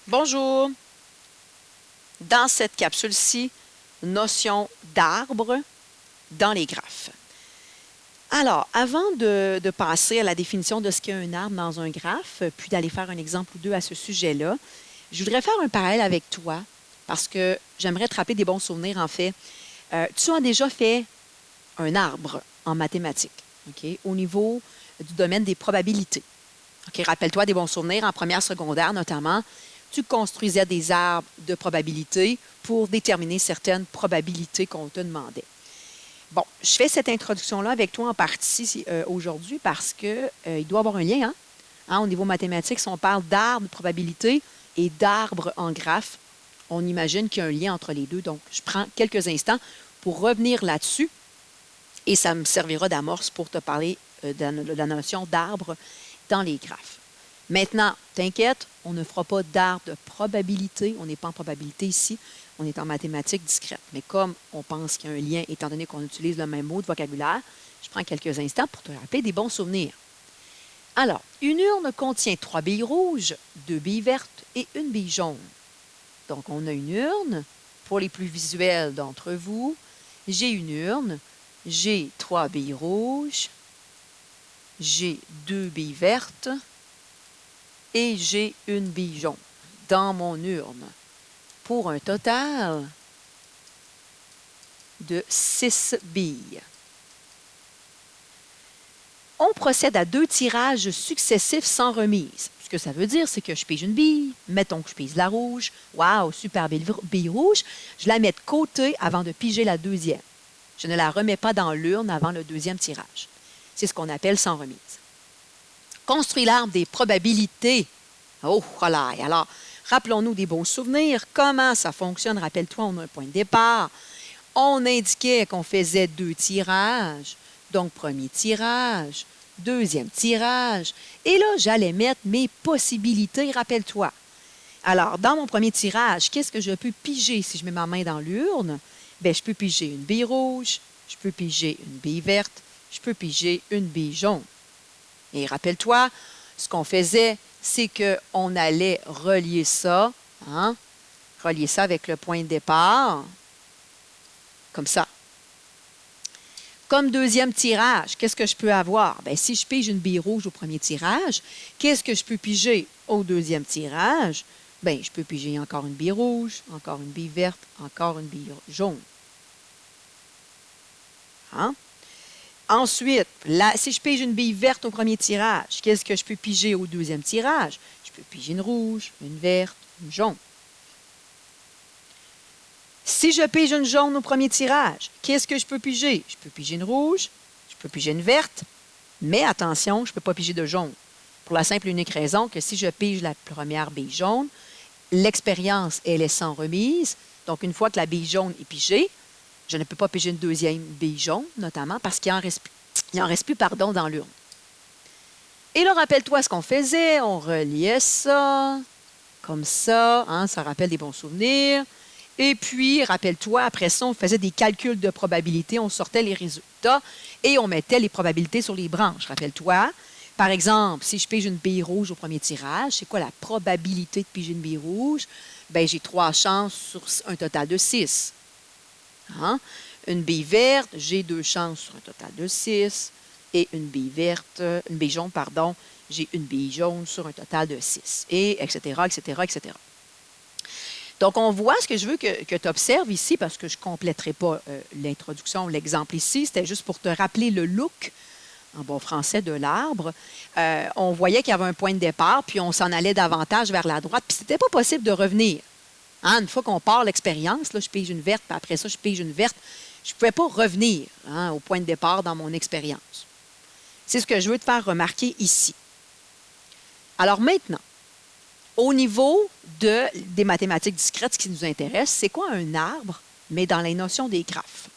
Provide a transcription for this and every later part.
Bonjour! Dans cette capsule-ci, notion d'arbre dans les graphes. Alors, avant de passer à la définition de ce qu'est un arbre dans un graphe, puis d'aller faire un exemple ou deux à ce sujet-là, je voudrais faire un parallèle avec toi parce que j'aimerais te rappeler des bons souvenirs en fait. Tu as déjà fait un arbre en mathématiques, OK, au niveau du domaine des probabilités. OK, rappelle-toi des bons souvenirs en première secondaire notamment. Tu construisais des arbres de probabilité pour déterminer certaines probabilités qu'on te demandait. Bon, je fais cette introduction-là avec toi en partie aujourd'hui parce que il doit y avoir un lien, hein, au niveau mathématique. Si on parle d'arbres de probabilité et d'arbres en graphe, on imagine qu'il y a un lien entre les deux. Donc, je prends quelques instants pour revenir là-dessus et ça me servira d'amorce pour te parler de la notion d'arbre dans les graphes. Maintenant, t'inquiète, on ne fera pas d'arbre de probabilité. On n'est pas en probabilité ici. On est en mathématiques discrètes. Mais comme on pense qu'il y a un lien, étant donné qu'on utilise le même mot de vocabulaire, je prends quelques instants pour te rappeler des bons souvenirs. Alors, une urne contient 3 billes rouges, 2 billes vertes et une bille jaune. Donc, on a une urne. Pour les plus visuels d'entre vous, j'ai une urne, j'ai 3 billes rouges, j'ai 2 billes vertes et j'ai une bille jaune dans mon urne pour un total de 6 billes. On procède à 2 tirages successifs sans remise. Ce que ça veut dire, c'est que je pige une bille, mettons que je pige la rouge, waouh, super bille rouge, je la mets de côté avant de piger la deuxième. Je ne la remets pas dans l'urne avant le deuxième tirage. C'est ce qu'on appelle sans remise. Construit l'arbre des probabilités. Oh, voilà. Alors, rappelons-nous des bons souvenirs. Comment ça fonctionne? Rappelle-toi, on a un point de départ. On indiquait qu'on faisait 2 tirages. Donc, premier tirage, deuxième tirage. Et là, j'allais mettre mes possibilités, rappelle-toi. Alors, dans mon premier tirage, qu'est-ce que je peux piger si je mets ma main dans l'urne? Bien, je peux piger une bille rouge, je peux piger une bille verte, je peux piger une bille jaune. Et rappelle-toi, ce qu'on faisait, c'est qu'on allait relier ça, relier ça avec le point de départ, comme ça. Comme deuxième tirage, qu'est-ce que je peux avoir? Bien, si je pige une bille rouge au premier tirage, qu'est-ce que je peux piger au deuxième tirage? Bien, je peux piger encore une bille rouge, encore une bille verte, encore une bille jaune. Hein? Ensuite, si je pige une bille verte au premier tirage, qu'est-ce que je peux piger au deuxième tirage? Je peux piger une rouge, une verte, une jaune. Si je pige une jaune au premier tirage, qu'est-ce que je peux piger? Je peux piger une rouge, je peux piger une verte, mais attention, je ne peux pas piger de jaune. Pour la simple et unique raison que si je pige la première bille jaune, l'expérience, elle est sans remise. Donc, une fois que la bille jaune est pigée, je ne peux pas piger une deuxième bille jaune, notamment parce qu'il n'en reste plus dans l'urne. Et là, rappelle-toi ce qu'on faisait. On reliait ça, comme ça. Ça rappelle des bons souvenirs. Et puis, rappelle-toi, après ça, on faisait des calculs de probabilité. On sortait les résultats et on mettait les probabilités sur les branches. Rappelle-toi. Par exemple, si je pige une bille rouge au premier tirage, c'est quoi la probabilité de piger une bille rouge? Bien, j'ai 3 chances sur un total de 6. Une bille verte, j'ai 2 chances sur un total de 6. Et une bille jaune, j'ai une bille jaune sur un total de 6. Et etc., etc., etc. Donc, on voit ce que je veux que tu observes ici, parce que je ne compléterai pas l'introduction, l'exemple ici. C'était juste pour te rappeler le look, en bon français, de l'arbre. On voyait qu'il y avait un point de départ, puis on s'en allait davantage vers la droite, puis ce n'était pas possible de revenir. Une fois qu'on part l'expérience, là, je pige une verte, puis après ça, je pige une verte. Je ne pouvais pas revenir au point de départ dans mon expérience. C'est ce que je veux te faire remarquer ici. Alors maintenant, au niveau des mathématiques discrètes, ce qui nous intéresse, c'est quoi un arbre, mais dans les notions des graphes?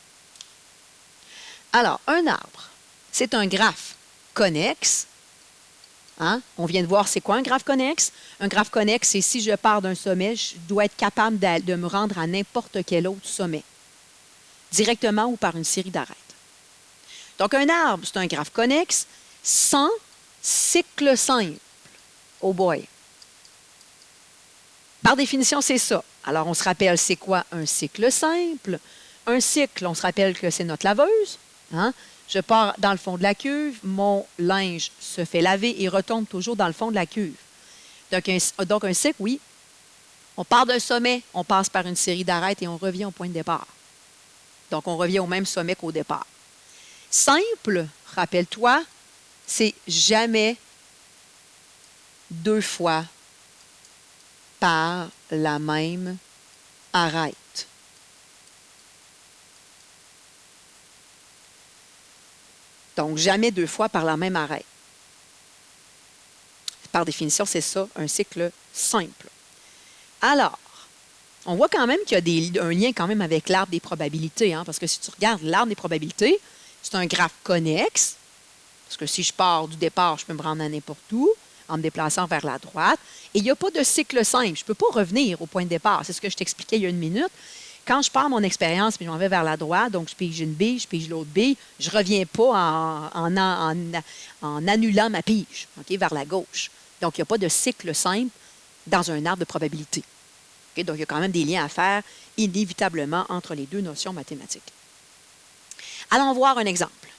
Alors, un arbre, c'est un graphe connexe. On vient de voir c'est quoi un graphe connexe. Un graphe connexe, c'est si je pars d'un sommet, je dois être capable de me rendre à n'importe quel autre sommet, directement ou par une série d'arêtes. Donc, un arbre, c'est un graphe connexe sans cycle simple. Oh boy! Par définition, c'est ça. Alors, on se rappelle, c'est quoi un cycle simple? Un cycle, on se rappelle que c'est notre laveuse. Hein? Je pars dans le fond de la cuve, mon linge se fait laver et retombe toujours dans le fond de la cuve. Donc un cycle, oui, on part d'un sommet, on passe par une série d'arêtes et on revient au point de départ. Donc, on revient au même sommet qu'au départ. Simple, rappelle-toi, c'est jamais 2 fois par la même arête. Donc, jamais 2 fois par la même arête. Par définition, c'est ça, un cycle simple. Alors, on voit quand même qu'il y a un lien quand même avec l'arbre des probabilités, hein, parce que si tu regardes l'arbre des probabilités, c'est un graphe connexe, parce que si je pars du départ, je peux me rendre à n'importe où, en me déplaçant vers la droite, et il n'y a pas de cycle simple. Je ne peux pas revenir au point de départ. C'est ce que je t'expliquais il y a une minute. Quand je pars mon expérience puis je m'en vais vers la droite, donc je pige une bille, je pige l'autre bille, je ne reviens pas en annulant ma pige, okay, vers la gauche. Donc, il n'y a pas de cycle simple dans un arbre de probabilité. Okay? Donc, il y a quand même des liens à faire inévitablement entre les deux notions mathématiques. Allons voir un exemple.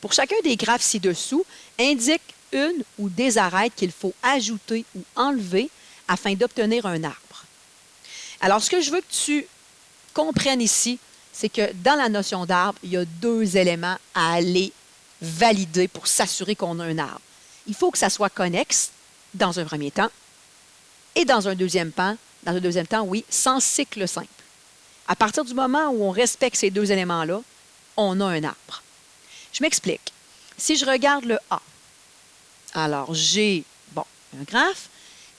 Pour chacun des graphes ci-dessous, indique une ou des arêtes qu'il faut ajouter ou enlever afin d'obtenir un arbre. Alors, ce que je veux que tu comprennes ici, c'est que dans la notion d'arbre, il y a 2 éléments à aller valider pour s'assurer qu'on a un arbre. Il faut que ça soit connexe dans un premier temps et dans un deuxième temps, oui, sans cycle simple. À partir du moment où on respecte ces 2 éléments-là, on a un arbre. Je m'explique. Si je regarde le A, alors j'ai, un graphe,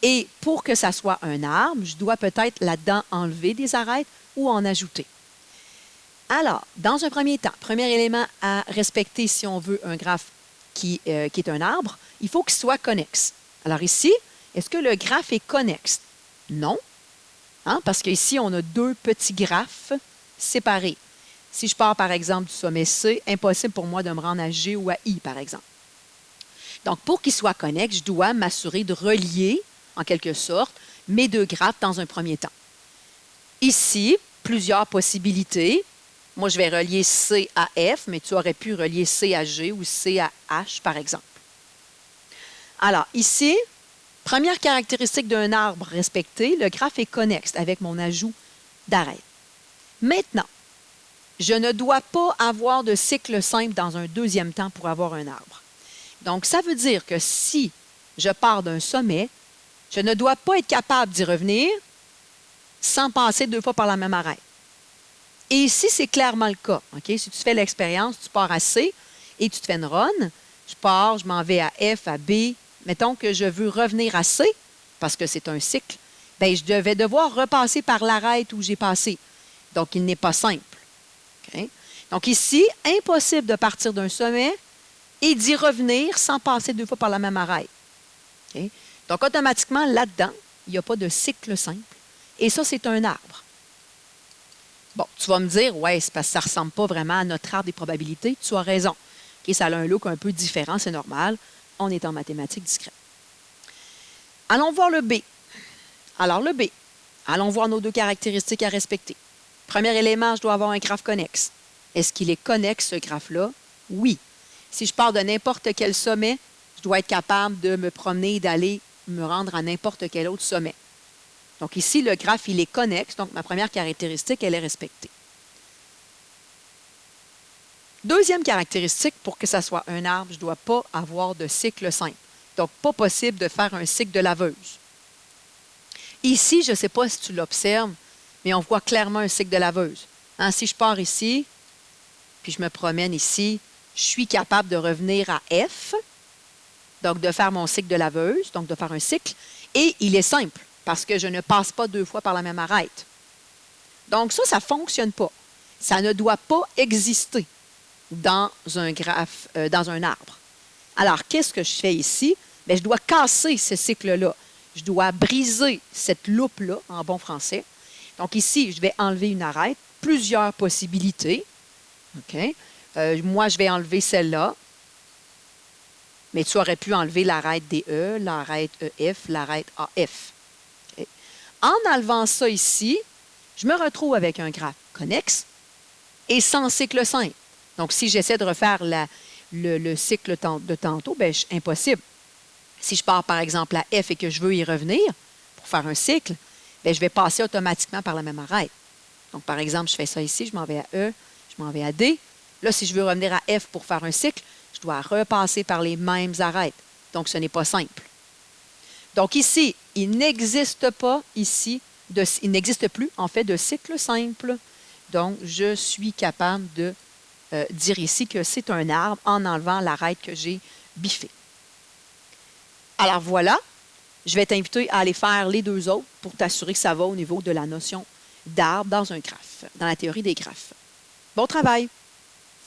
et pour que ça soit un arbre, je dois peut-être là-dedans enlever des arêtes ou en ajouter. Alors, dans un premier temps, premier élément à respecter si on veut un graphe qui est un arbre, il faut qu'il soit connexe. Alors ici, est-ce que le graphe est connexe? Non, hein, parce qu'ici, on a 2 petits graphes séparés. Si je pars, par exemple, du sommet C, impossible pour moi de me rendre à G ou à I, par exemple. Donc, pour qu'il soit connexe, je dois m'assurer de relier, en quelque sorte, mes 2 graphes dans un premier temps. Ici, plusieurs possibilités. Moi, je vais relier C à F, mais tu aurais pu relier C à G ou C à H, par exemple. Alors, ici, première caractéristique d'un arbre respecté, le graphe est connexe avec mon ajout d'arête. Maintenant, je ne dois pas avoir de cycle simple dans un deuxième temps pour avoir un arbre. Donc, ça veut dire que si je pars d'un sommet, je ne dois pas être capable d'y revenir sans passer 2 fois par la même arête. Et ici, c'est clairement le cas. Okay? Si tu fais l'expérience, tu pars à C et tu te fais une run, je pars, je m'en vais à F, à B. Mettons que je veux revenir à C, parce que c'est un cycle, bien, je vais devoir repasser par l'arête où j'ai passé. Donc, il n'est pas simple. Okay? Donc, ici, impossible de partir d'un sommet et d'y revenir sans passer 2 fois par la même arête. Okay? Donc, automatiquement, là-dedans, il n'y a pas de cycle simple. Et ça, c'est un arbre. Bon, tu vas me dire, ouais, c'est parce que ça ne ressemble pas vraiment à notre arbre des probabilités. Tu as raison. Okay? Ça a un look un peu différent, c'est normal. On est en mathématiques discrètes. Allons voir le B. Alors, le B. Allons voir nos 2 caractéristiques à respecter. Premier élément, je dois avoir un graphe connexe. Est-ce qu'il est connexe, ce graphe-là? Oui. Si je pars de n'importe quel sommet, je dois être capable de me promener et d'aller me rendre à n'importe quel autre sommet. Donc ici, le graphe, il est connexe, donc ma première caractéristique, elle est respectée. Deuxième caractéristique, pour que ça soit un arbre, je ne dois pas avoir de cycle simple. Donc, pas possible de faire un cycle de laveuse. Ici, je ne sais pas si tu l'observes, mais on voit clairement un cycle de laveuse. Hein, si je pars ici, puis je me promène ici, je suis capable de revenir à F, donc de faire mon cycle de laveuse, donc de faire un cycle, et il est simple, parce que je ne passe pas 2 fois par la même arête. Donc ça ne fonctionne pas. Ça ne doit pas exister dans un graphe, dans un arbre. Alors, qu'est-ce que je fais ici? Bien, je dois casser ce cycle-là. Je dois briser cette loupe-là, en bon français. Donc ici, je vais enlever une arête, plusieurs possibilités. OK? Moi, je vais enlever celle-là. Mais tu aurais pu enlever l'arête DE, l'arête EF, l'arête AF. Okay? En enlevant ça ici, je me retrouve avec un graphe connexe et sans cycle simple. Donc, si j'essaie de refaire le cycle de tantôt, bien, impossible. Si je pars, par exemple, à F et que je veux y revenir pour faire un cycle, bien, je vais passer automatiquement par la même arête. Donc, par exemple, je fais ça ici, je m'en vais à E, je m'en vais à D. Là, si je veux revenir à F pour faire un cycle, je dois repasser par les mêmes arêtes. Donc, ce n'est pas simple. Donc, ici, il n'existe pas ici, il n'existe plus, en fait, de cycle simple. Donc, je suis capable de dire ici que c'est un arbre en enlevant l'arête que j'ai biffée. Alors, voilà. Je vais t'inviter à aller faire les deux autres pour t'assurer que ça va au niveau de la notion d'arbre dans un graphe, dans la théorie des graphes. Bon travail!